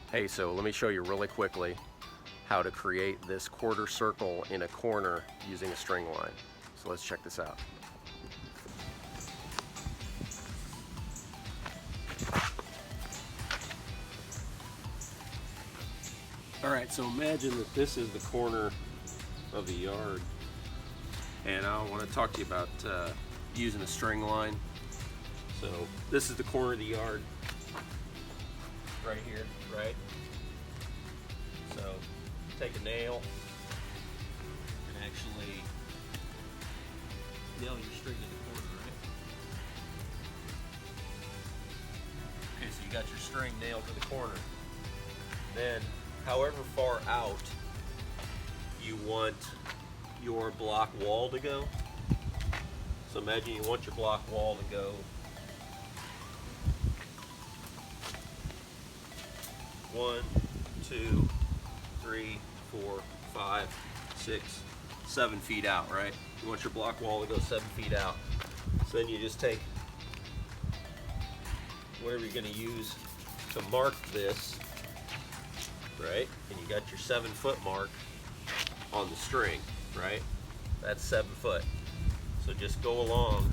Hey, so let me show you really quickly how to create this quarter circle in a corner using a string line. So let's check this out. All right, so imagine that this is the corner of the yard, and I want to talk to you about using a string line. So this is the corner of the yard right here, right? So take a nail and actually nail your string in the corner, right? Okay, so you got your string nailed to the corner. Then, however far out you want your block wall to go. So imagine you want your block wall to go 1, 2, 3, 4, 5, 6, 7 feet out, right? You want your block wall to go 7 feet out. So then you just take whatever you're going to use to mark this, right? And you got your 7-foot mark on the string, right? That's 7 foot. So just go along.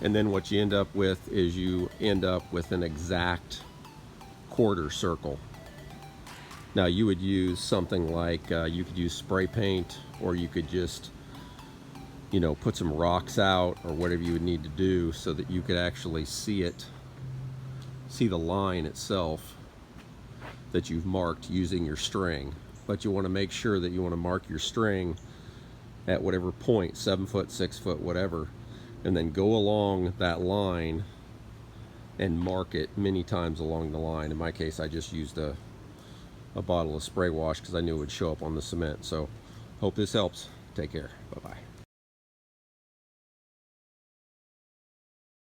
And then what you end up with is you end up with an exact quarter circle. Now you would use something like, you could use spray paint, or you could just, you know, put some rocks out or whatever you would need to do so that you could actually see it, see the line itself that you've marked using your string. But you want to make sure that you want to mark your string at whatever point, 7 foot, 6 foot, whatever, and then go along that line and mark it many times along the line. In my case, I just used a bottle of spray wash because I knew it would show up on the cement. So hope this helps. Take care. Bye-bye.